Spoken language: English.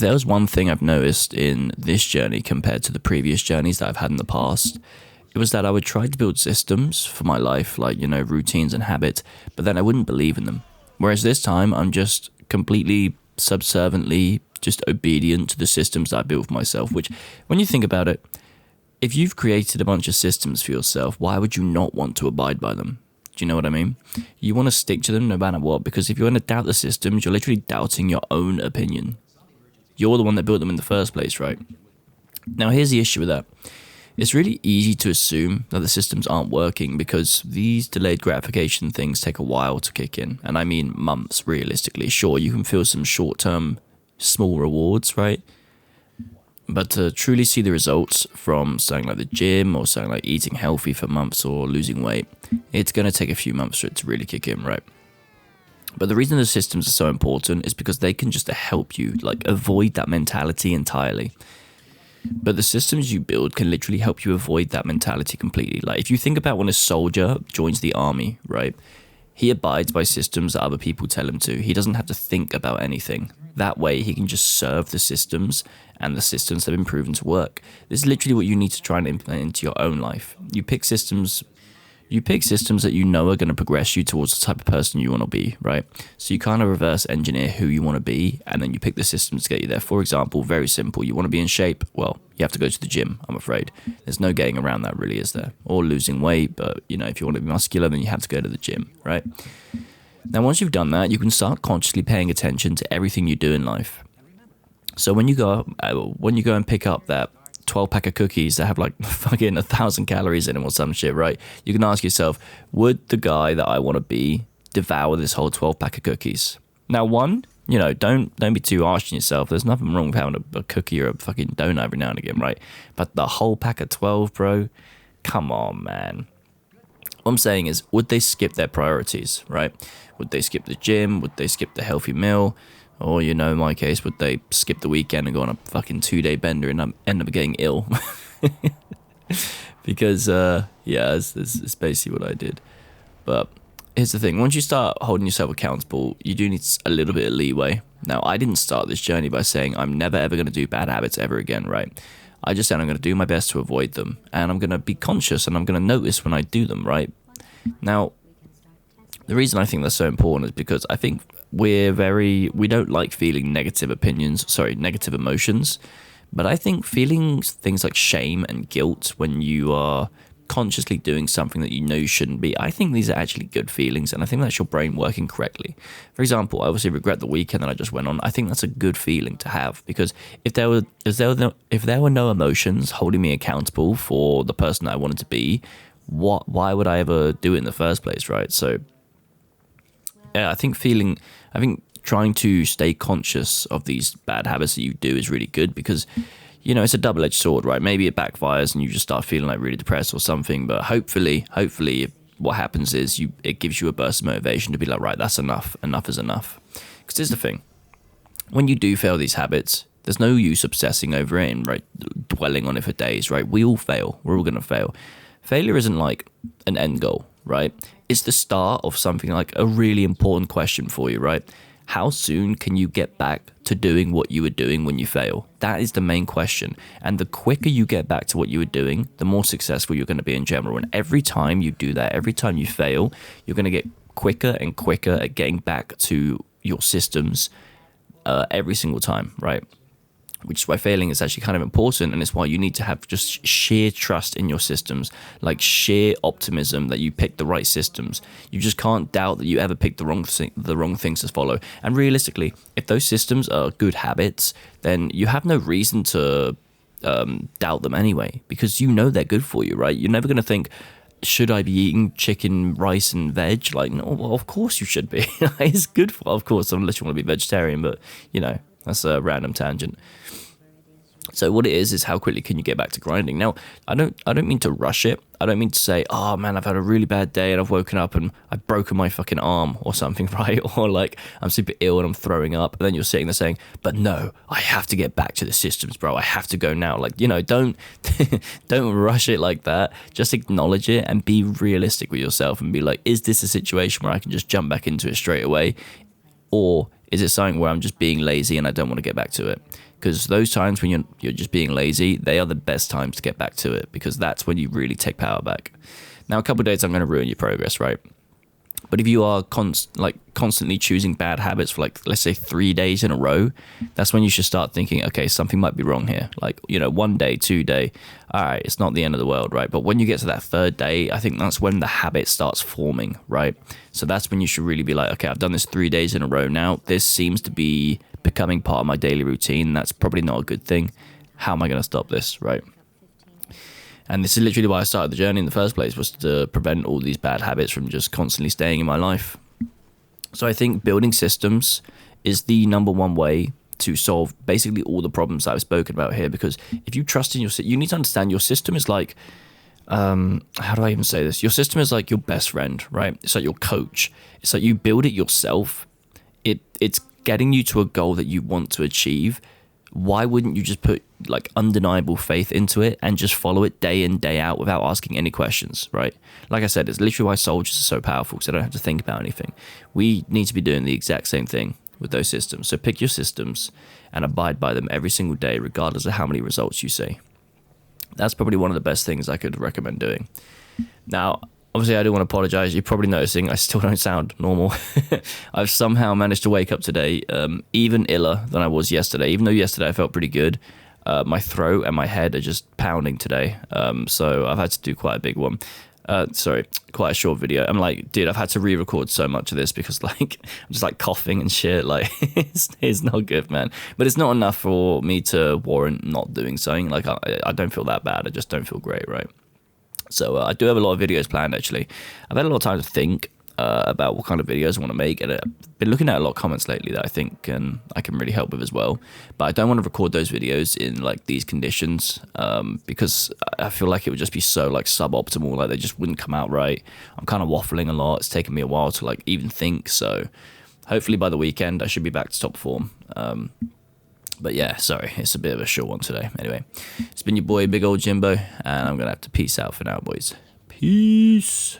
there was one thing I've noticed in this journey compared to the previous journeys that I've had in the past, it was that I would try to build systems for my life, like, routines and habits, but then I wouldn't believe in them. Whereas this time, I'm just completely subserviently just obedient to the systems that I built for myself, which, when you think about it, if you've created a bunch of systems for yourself, why would you not want to abide by them? Do you know what I mean? You want to stick to them no matter what, because if you want to doubt the systems, you're literally doubting your own opinion. You're the one that built them in the first place, right? Now, here's the issue with that. It's really easy to assume that the systems aren't working because these delayed gratification things take a while to kick in. And I mean months, realistically. Sure, you can feel some short-term small rewards, right? But to truly see the results from something like the gym or something like eating healthy for months or losing weight, it's going to take a few months for it to really kick in, right? But the reason the systems are so important is because they can just help you, avoid that mentality entirely. But the systems you build can literally help you avoid that mentality completely. Like, if you think about when a soldier joins the army, right? He abides by systems that other people tell him to. He doesn't have to think about anything. That way, he can just serve the systems, and the systems have been proven to work. This is literally what you need to try and implement into your own life. You pick systems that you know are going to progress you towards the type of person you want to be, right? So you kind of reverse engineer who you want to be, and then you pick the systems to get you there. For example, very simple, you want to be in shape? Well, you have to go to the gym, I'm afraid. There's no getting around that, really, is there? Or losing weight, but, if you want to be muscular, then you have to go to the gym, right? Now, once you've done that, you can start consciously paying attention to everything you do in life. So when you go and pick up that 12-pack of cookies that have fucking 1,000 calories in them or some shit, right? You can ask yourself, would the guy that I want to be devour this whole 12-pack of cookies? Now, don't be too harsh on yourself. There's nothing wrong with having a cookie or a fucking donut every now and again, right? But the whole pack of 12, bro, come on, man. What I'm saying is, would they skip their priorities, right? Would they skip the gym? Would they skip the healthy meal? Or, in my case, would they skip the weekend and go on a fucking 2-day bender and end up getting ill? Because, it's basically what I did. But here's the thing. Once you start holding yourself accountable, you do need a little bit of leeway. Now, I didn't start this journey by saying I'm never, ever going to do bad habits ever again, right? I just said I'm going to do my best to avoid them. And I'm going to be conscious and I'm going to notice when I do them, right? Now, the reason I think that's so important is because I think we don't like feeling negative emotions, but I think feeling things like shame and guilt when you are consciously doing something that you shouldn't be, I think these are actually good feelings, and I think that's your brain working correctly. For example, I obviously regret the weekend that I just went on. I think that's a good feeling to have, because if there were no emotions holding me accountable for the person that I wanted to be, why would I ever do it in the first place, right? So yeah, I think trying to stay conscious of these bad habits that you do is really good, because it's a double-edged sword, right? Maybe it backfires and you just start feeling really depressed or something, but hopefully what happens is it gives you a burst of motivation to be like, right, that's enough is enough. Because here's the thing, when you do fail these habits, there's no use obsessing over it and dwelling on it for days, right? We all fail, we're all going to fail. Failure isn't like an end goal, right? It's the start of something like a really important question for you, right? How soon can you get back to doing what you were doing when you fail? That is the main question. And the quicker you get back to what you were doing, the more successful you're going to be in general. And every time you do that, every time you fail, you're going to get quicker and quicker at getting back to your systems every single time, right? Which is why failing is actually kind of important, and it's why you need to have just sheer trust in your systems, like sheer optimism that you pick the right systems. You just can't doubt that you ever picked the wrong things to follow. And realistically, if those systems are good habits, then you have no reason to doubt them anyway, because they're good for you, right? You're never going to think, should I be eating chicken, rice, and veg? Like, no, well, of course you should be. It's good for, of course, unless you want to be vegetarian, but, that's a random tangent. So what it is how quickly can you get back to grinding? Now, I don't mean to rush it. I don't mean to say, oh man, I've had a really bad day and I've woken up and I've broken my fucking arm or something, right? Or I'm super ill and I'm throwing up. And then you're sitting there saying, but no, I have to get back to the systems, bro. I have to go now. Don't don't rush it like that. Just acknowledge it and be realistic with yourself and be like, is this a situation where I can just jump back into it straight away? Or Is it something where I'm just being lazy and I don't want to get back to it? Because those times when you're just being lazy, they are the best times to get back to it, because that's when you really take power back. Now, a couple of days I'm going to ruin your progress, right? But if you are constantly choosing bad habits for, like, let's say 3 days in a row, that's when you should start thinking, okay, something might be wrong here. Like, 1 day, 2 day, all right, it's not the end of the world, right? But when you get to that third day, I think that's when the habit starts forming, right? So that's when you should really be like, okay, I've done this 3 days in a row now. This seems to be becoming part of my daily routine. That's probably not a good thing. How am I going to stop this, right? And this is literally why I started the journey in the first place, was to prevent all these bad habits from just constantly staying in my life. So I think building systems is the number one way to solve basically all the problems that I've spoken about here. Because if you trust in your system, you need to understand your system is like, how do I even say this? Your system is like your best friend, right? It's like your coach. It's like you build it yourself. It's getting you to a goal that you want to achieve. Why wouldn't you just put like undeniable faith into it and just follow it day in, day out without asking any questions, right? Like I said, it's literally why soldiers are so powerful, because they don't have to think about anything. We need to be doing the exact same thing with those systems. So pick your systems and abide by them every single day, regardless of how many results you see. That's probably one of the best things I could recommend doing. Now, obviously, I do want to apologize. You're probably noticing I still don't sound normal. I've somehow managed to wake up today even iller than I was yesterday. Even though yesterday I felt pretty good, my throat and my head are just pounding today. So I've had to do quite a big one. Quite a short video. I'm like, dude, I've had to re-record so much of this because like I'm just like coughing and shit. Like it's not good, man. But it's not enough for me to warrant not doing something. Like I don't feel that bad. I just don't feel great, right? So I do have a lot of videos planned, actually. I've had a lot of time to think about what kind of videos I want to make, and I've been looking at a lot of comments lately that I think I can really help with as well. But I don't want to record those videos in like these conditions because I feel like it would just be so like suboptimal, like they just wouldn't come out right. I'm kind of waffling a lot. It's taken me a while to like even think. So hopefully by the weekend I should be back to top form. But yeah, sorry, it's a bit of a short one today. Anyway, it's been your boy, Big Old Jimbo, and I'm going to have to peace out for now, boys. Peace.